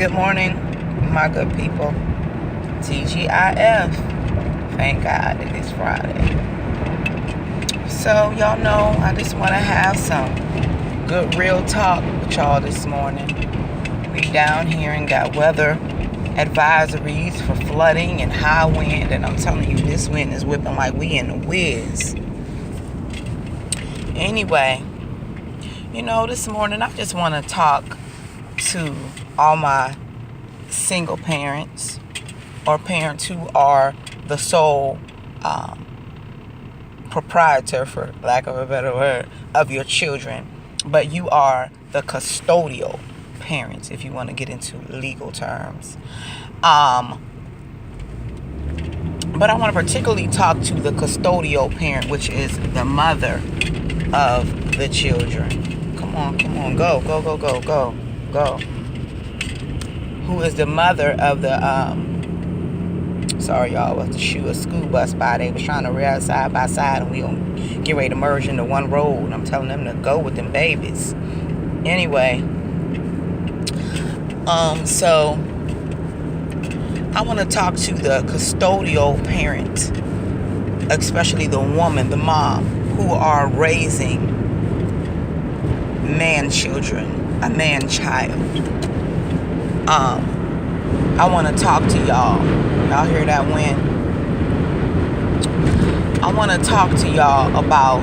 Good morning, my good people. TGIF. Thank God it is Friday. So, y'all know I just want to have some good real talk with y'all this morning. We down here and got weather advisories for flooding and high wind. And I'm telling you, this wind is whipping like we in the whiz. Anyway, this morning I just want to talk to all my single parents or parents who are the sole proprietor, for lack of a better word, of your children, but you are the custodial parents, if you want to get into legal terms. But I want to particularly talk to the custodial parent, which is the mother of the children. Come on, go. Who is the mother of the, sorry y'all, was to shoot a school bus by. They was trying to ride side by side and we gonna get ready to merge into one road. And I'm telling them to go with them babies. Anyway, so I want to talk to the custodial parent, especially the woman, the mom, who are raising man children, a man child. I want to talk to y'all. Y'all hear that wind? I want to talk to y'all about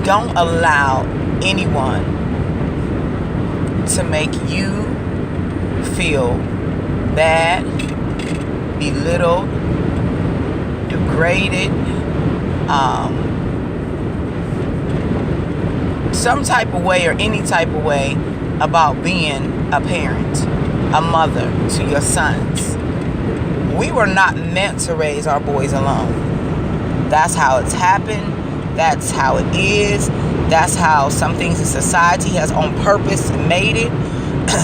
don't allow anyone to make you feel bad, belittled, degraded, some type of way or any type of way about being a parent, a mother to your sons. We were not meant to raise our boys alone. That's how it's happened. That's how it is. That's how some things in society has on purpose made it.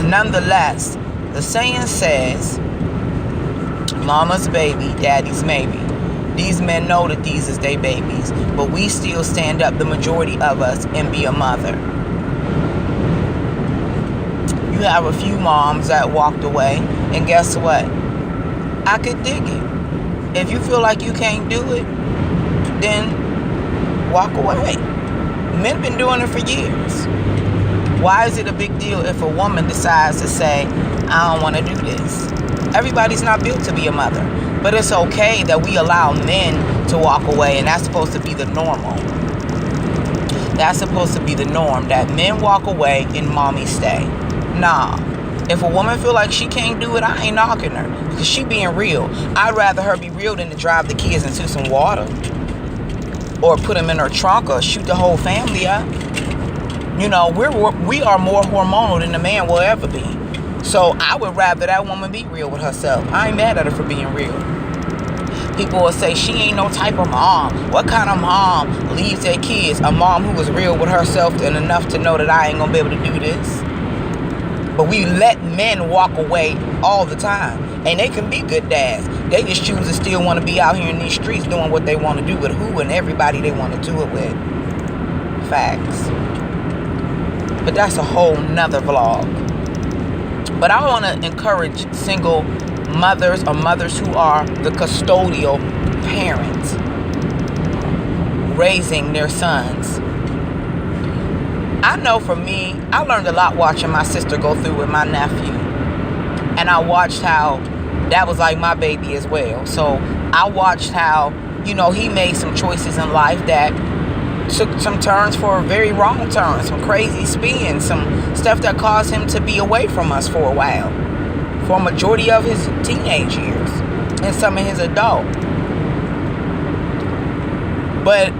Nonetheless, the saying says, mama's baby, daddy's maybe. These men know that these is their babies, but we still stand up, the majority of us, and be a mother. You have a few moms that walked away, and guess what? I could dig it. If you feel like you can't do it, then walk away. Men been doing it for years. Why is it a big deal if a woman decides to say, I don't want to do this? Everybody's not built to be a mother. But it's okay that we allow men to walk away, and that's supposed to be the normal. That's supposed to be the norm, that men walk away and mommy stay. Nah. If a woman feel like she can't do it, I ain't knocking her, because she being real. I'd rather her be real than to drive the kids into some water or put them in her trunk or shoot the whole family up. We are more hormonal than the man will ever be. So I would rather that woman be real with herself. I ain't mad at her for being real. People will say she ain't no type of mom. What kind of mom leaves their kids? A mom who was real with herself and enough to know that I ain't gonna be able to do this. But we let men walk away all the time. And they can be good dads. They just choose to still want to be out here in these streets doing what they want to do with who and everybody they want to do it with. Facts. But that's a whole nother vlog. But I want to encourage single mothers or mothers who are the custodial parents raising their sons. I know for me, I learned a lot watching my sister go through with my nephew. And I watched how that was like my baby as well. So I watched how, he made some choices in life that took some turns for very wrong turns, some crazy spins, some stuff that caused him to be away from us for a while, for a majority of his teenage years and some of his adult. But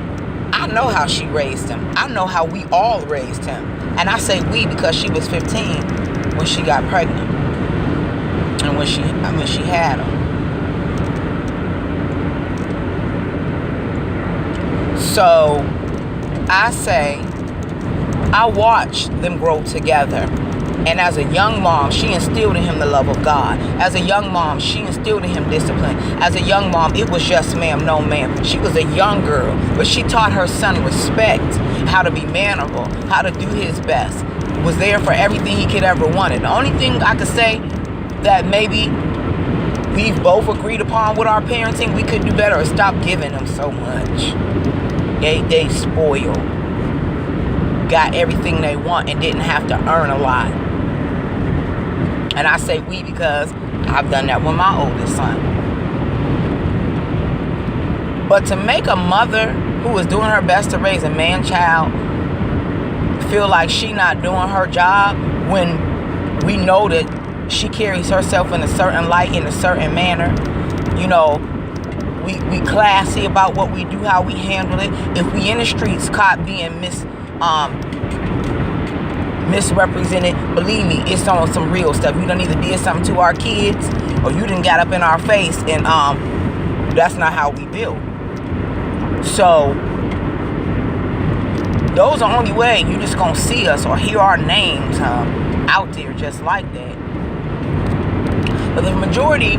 I know how she raised him. I know how we all raised him. And I say we because she was 15 when she got pregnant and when she had him. So I say, I watched them grow together. And as a young mom, she instilled in him the love of God. As a young mom, she instilled in him discipline. As a young mom, it was yes ma'am, no ma'am. She was a young girl, but she taught her son respect, how to be mannerable, how to do his best. was there for everything he could ever wanted. The only thing I could say that maybe we've both agreed upon with our parenting we could do better is stop giving them so much. They spoiled. Got everything they want and didn't have to earn a lot. And I say we because I've done that with my oldest son. But to make a mother who is doing her best to raise a man child feel like she not doing her job when we know that she carries herself in a certain light, in a certain manner, you know, we classy about what we do, how we handle it. If we in the streets caught being misrepresented, believe me, it's on some real stuff. You done either did something to our kids or you done got up in our face, and that's not how we build. So those are the only way you just gonna see us or hear our names out there just like that. But the majority,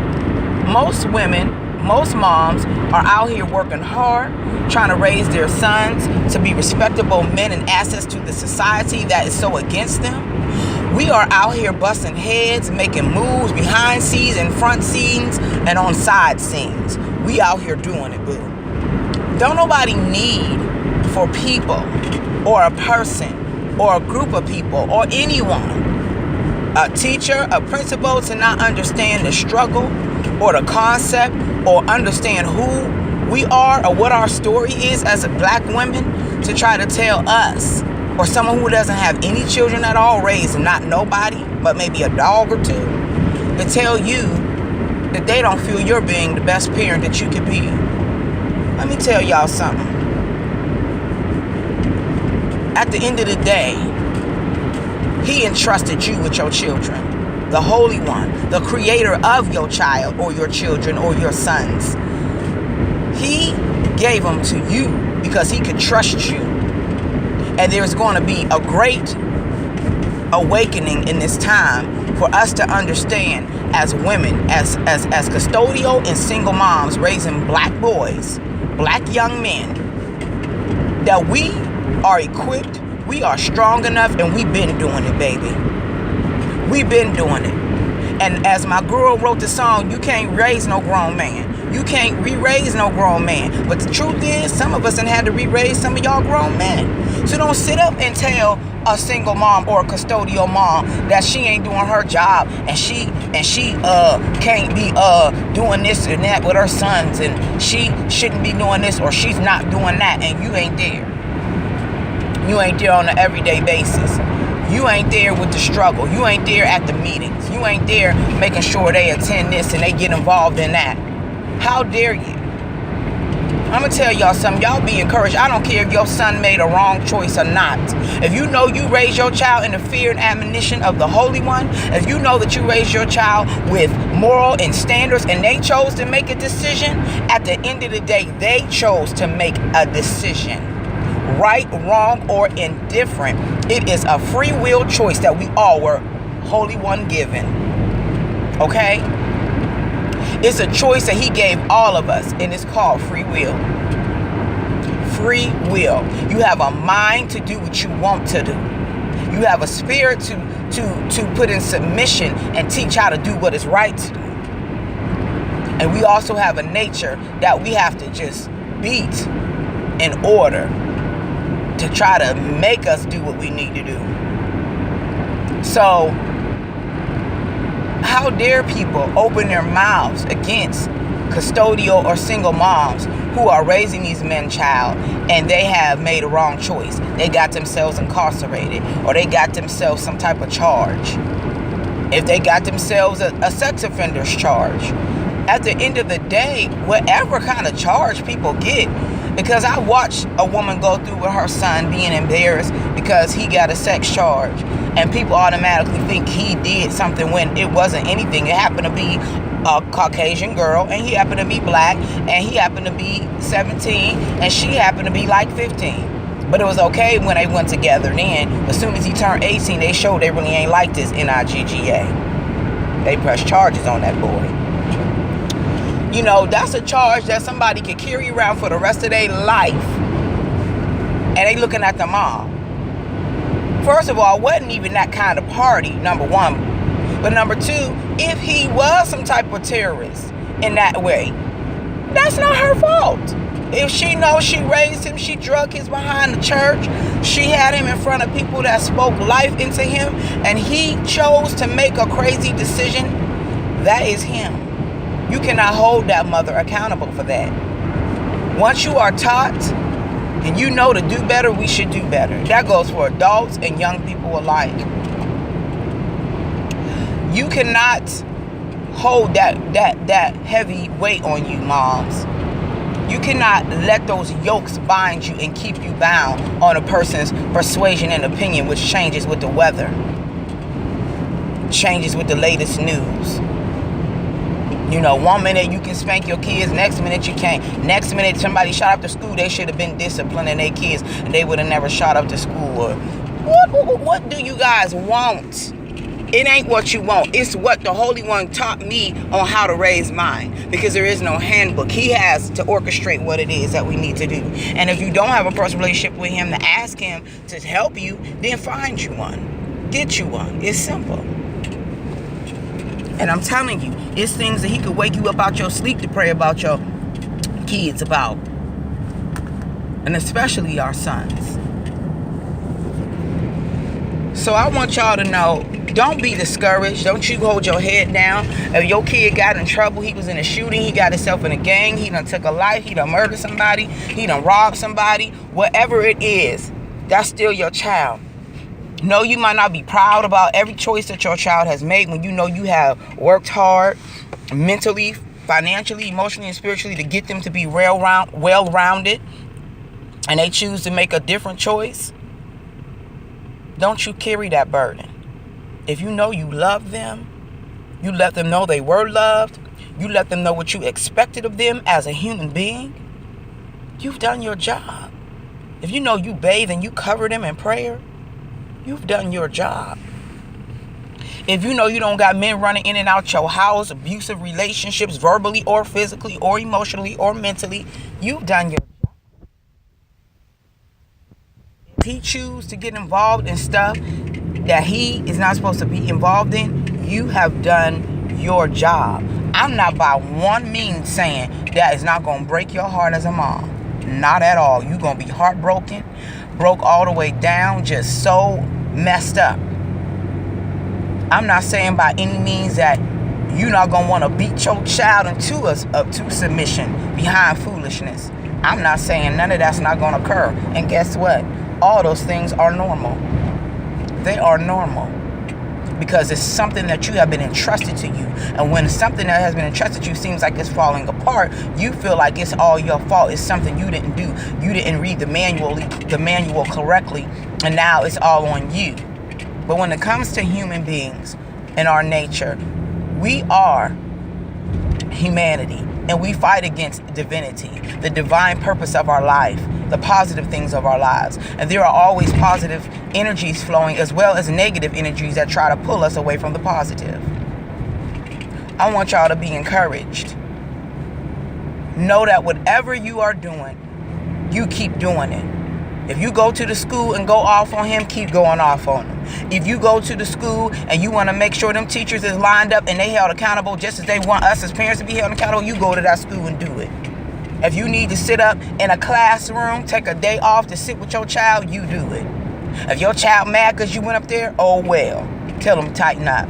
most women, most moms are out here working hard, trying to raise their sons to be respectable men and assets to the society that is so against them. We are out here busting heads, making moves behind scenes and front scenes and on side scenes. We out here doing it, boo. Don't nobody need for people or a person or a group of people or anyone, a teacher, a principal, to not understand the struggle or the concept or understand who we are or what our story is as a black women, to try to tell us, or someone who doesn't have any children at all raised and not nobody but maybe a dog or two, to tell you that they don't feel you're being the best parent that you could be. Let me tell y'all something. At the end of the day, he entrusted you with your children. The Holy One, the creator of your child or your children or your sons. He gave them to you because he could trust you. And there's going to be a great awakening in this time for us to understand as women, as custodial and single moms raising black boys, black young men, that we are equipped, we are strong enough, and we've been doing it, baby. We've been doing it. And as my girl wrote the song, you can't raise no grown man. You can't re-raise no grown man. But the truth is, some of us done had to re-raise some of y'all grown men. So don't sit up and tell a single mom or a custodial mom that she ain't doing her job and she can't be doing this and that with her sons, and she shouldn't be doing this or she's not doing that, and you ain't there. You ain't there on an everyday basis. You ain't there with the struggle. You ain't there at the meetings. You ain't there making sure they attend this and they get involved in that. How dare you? I'm going to tell y'all something. Y'all be encouraged. I don't care if your son made a wrong choice or not. If you know you raised your child in the fear and admonition of the Holy One, if you know that you raised your child with moral and standards and they chose to make a decision, at the end of the day, they chose to make a decision. Right, wrong, or indifferent. It is a free will choice that we all were Holy One given. Okay? It's a choice that he gave all of us, and it's called free will. Free will. You have a mind to do what you want to do. You have a spirit to put in submission and teach how to do what is right to do. And we also have a nature that we have to just beat in order to try to make us do what we need to do. So, how dare people open their mouths against custodial or single moms who are raising these men child and they have made a wrong choice. They got themselves incarcerated or they got themselves some type of charge. If they got themselves a sex offender's charge. At the end of the day, whatever kind of charge people get, because I watched a woman go through with her son being embarrassed because he got a sex charge. And people automatically think he did something when it wasn't anything. It happened to be a Caucasian girl, and he happened to be black, and he happened to be 17, and she happened to be like 15. But it was okay when they went together. Then, as soon as he turned 18, they showed they really ain't like this NIGGA. They pressed charges on that boy. You know, that's a charge that somebody could carry around for the rest of their life. And they looking at the mom. first of all, it wasn't even that kind of party, number one. But number two, if he was some type of terrorist in that way, that's not her fault. If she knows she raised him, she drug his behind the church, she had him in front of people that spoke life into him, and he chose to make a crazy decision, that is him. You cannot hold that mother accountable for that. Once you are taught and you know to do better, we should do better. That goes for adults and young people alike. You cannot hold that heavy weight on you, moms. You cannot let those yokes bind you and keep you bound on a person's persuasion and opinion, which changes with the weather, changes with the latest news. You know, one minute you can spank your kids, next minute you can't. Next minute somebody shot up to school, they should have been disciplining their kids and they would have never shot up to school. Or what do you guys want? It ain't what you want. It's what the Holy One taught me on how to raise mine. Because there is no handbook. He has to orchestrate what it is that we need to do. And if you don't have a personal relationship with him to ask him to help you, then find you one. Get you one. It's simple. And I'm telling you, it's things that he could wake you up out your sleep to pray about your kids about. And especially our sons. So I want y'all to know, don't be discouraged. Don't you hold your head down. If your kid got in trouble, he was in a shooting, he got himself in a gang, he done took a life, he done murdered somebody, he done robbed somebody, whatever it is, that's still your child. No, you might not be proud about every choice that your child has made when you know you have worked hard mentally, financially, emotionally, and spiritually to get them to be well-rounded, and they choose to make a different choice. Don't you carry that burden. If you know you love them, you let them know they were loved, you let them know what you expected of them as a human being, you've done your job. If you know you bathe and you cover them in prayer, you've done your job. If you know you don't got men running in and out your house, abusive relationships, verbally or physically or emotionally or mentally, you've done your job. If he chooses to get involved in stuff that he is not supposed to be involved in, you have done your job. I'm not by one means saying that is not going to break your heart as a mom. Not at all. You're going to be heartbroken, broke all the way down, just so messed up. I'm not saying by any means that you're not going to want to beat your child into submission behind foolishness. I'm not saying none of that's not going to occur. And guess what? All those things are normal. They are normal because it's something that you have been entrusted to you. And when something that has been entrusted to you seems like it's falling apart, you feel like it's all your fault. It's something you didn't do. You didn't read the manual correctly, and now it's all on you. But when it comes to human beings and our nature, we are humanity, and we fight against divinity, the divine purpose of our life, the positive things of our lives. And there are always positive energies flowing as well as negative energies that try to pull us away from the positive. I want y'all to be encouraged. Know that whatever you are doing, you keep doing it. If you go to the school and go off on him, keep going off on him. If you go to the school and you want to make sure them teachers is lined up and they held accountable just as they want us as parents to be held accountable, you go to that school and do it. If you need to sit up in a classroom, take a day off to sit with your child, you do it. If your child mad because you went up there, oh well. Tell them tighten up.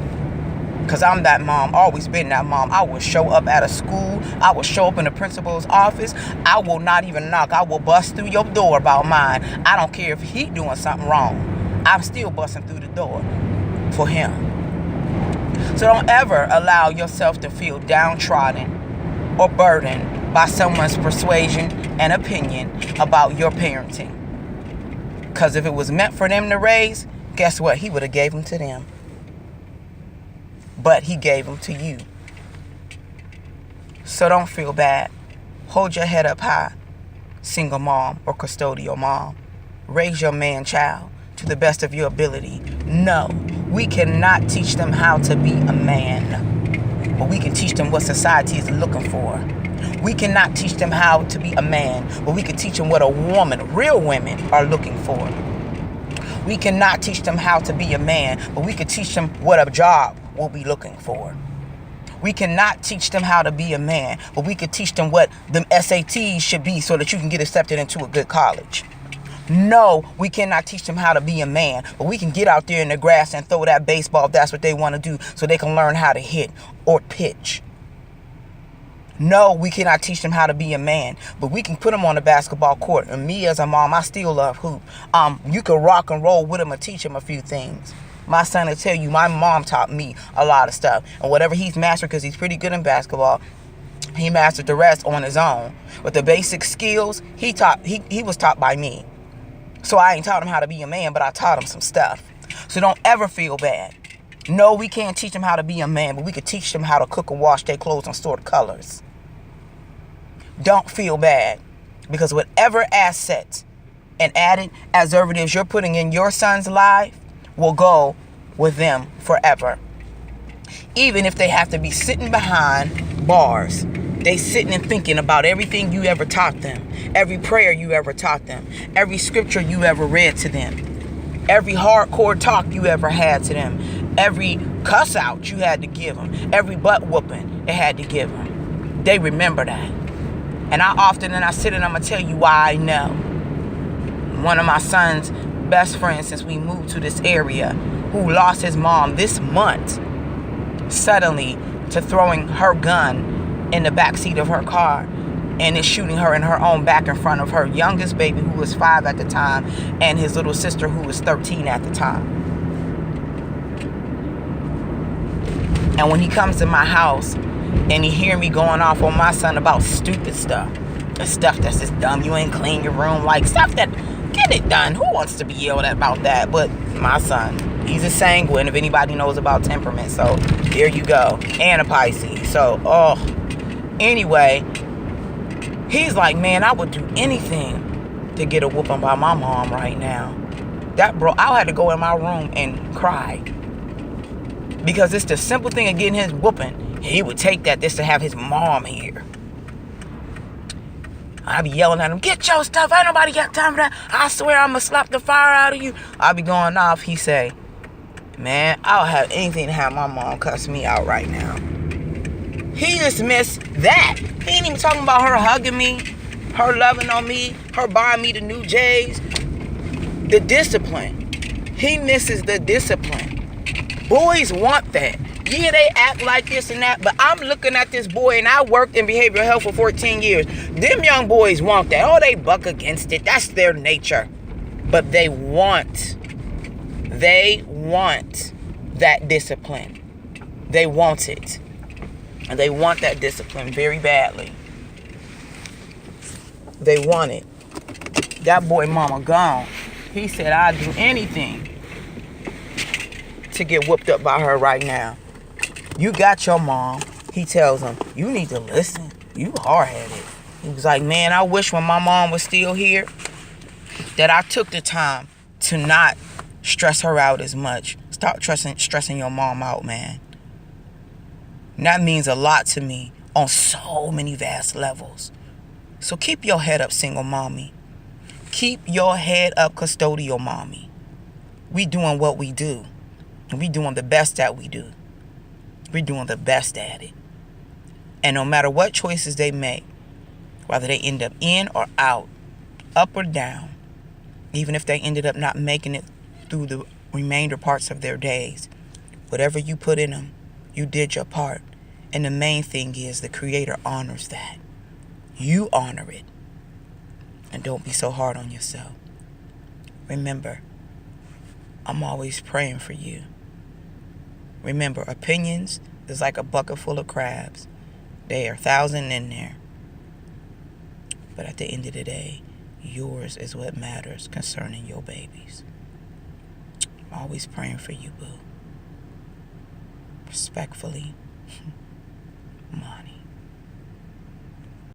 Because I'm that mom, always been that mom. I will show up at a school. I will show up in the principal's office. I will not even knock. I will bust through your door about mine. I don't care if he doing something wrong. I'm still busting through the door for him. So don't ever allow yourself to feel downtrodden or burdened by someone's persuasion and opinion about your parenting. Because if it was meant for them to raise, guess what? He would have gave them to them. But he gave them to you. So don't feel bad. Hold your head up high, single mom or custodial mom. Raise your man child to the best of your ability. No, we cannot teach them how to be a man, but we can teach them what society is looking for. We cannot teach them how to be a man, but we can teach them what a woman, real women, are looking for. We cannot teach them how to be a man, but we can teach them what a job will be looking for. We cannot teach them how to be a man, but we could teach them what them SATs should be so that you can get accepted into a good college. No, we cannot teach them how to be a man, but we can get out there in the grass and throw that baseball if that's what they want to do so they can learn how to hit or pitch. No, we cannot teach them how to be a man, but we can put them on the basketball court. And me as a mom, I still love hoop. You can rock and roll with them and teach them a few things. My son will tell you, my mom taught me a lot of stuff. And whatever he's mastered, because he's pretty good in basketball, he mastered the rest on his own. But the basic skills, he was taught by me. So I ain't taught him how to be a man, but I taught him some stuff. So don't ever feel bad. No, we can't teach them how to be a man, but we could teach them how to cook and wash their clothes and sort colors. Don't feel bad, because whatever assets and added preservatives you're putting in your son's life will go with them forever. Even if they have to be sitting behind bars, they sitting and thinking about everything you ever taught them, every prayer you ever taught them, every scripture you ever read to them, every hardcore talk you ever had to them, every cuss out you had to give them, every butt whooping it had to give them. They remember that. And I sit and I'm going to tell you why I know. One of my son's best friends since we moved to this area, who lost his mom this month, suddenly to throwing her gun in the backseat of her car and is shooting her in her own back in front of her youngest baby, who was 5 at the time, and his little sister, who was 13 at the time. And when he comes to my house and he hear me going off on my son about stupid stuff, the stuff that's just dumb, you ain't clean your room, like stuff that, get it done. Who wants to be yelled at about that? But my son, he's a sanguine, if anybody knows about temperament. So there you go. And a Pisces. So, anyway, he's like, man, I would do anything to get a whooping by my mom right now. I had to go in my room and cry. Because it's the simple thing of getting his whooping. He would take that just to have his mom here. I be yelling at him, get your stuff. Ain't nobody got time for that. I swear I'm going to slap the fire out of you. I be going off. He say, man, I'll have anything to have my mom cuss me out right now. He just missed that. He ain't even talking about her hugging me, her loving on me, her buying me the new J's. The discipline. He misses the discipline. Boys want that. Yeah, they act like this and that, but I'm looking at this boy, and I worked in behavioral health for 14 years. Them young boys want that. Oh, they buck against it. That's their nature. But they want that discipline. They want it. And they want that discipline very badly. They want it. That boy mama gone. He said, I'd do anything to get whooped up by her right now. You got your mom. He tells him, you need to listen. You hard-headed. He was like, man, I wish when my mom was still here that I took the time to not stress her out as much. Stop stressing your mom out, man. And that means a lot to me on so many vast levels. So keep your head up, single mommy. Keep your head up, custodial mommy. We doing what we do. And we doing the best that we do. We're doing the best at it. And no matter what choices they make, whether they end up in or out, up or down, even if they ended up not making it through the remainder parts of their days, whatever you put in them, you did your part. And the main thing is the Creator honors that. You honor it. And don't be so hard on yourself. Remember, I'm always praying for you. Remember, opinions is like a bucket full of crabs. There are 1,000 in there. But at the end of the day, yours is what matters concerning your babies. I'm always praying for you, boo. Respectfully.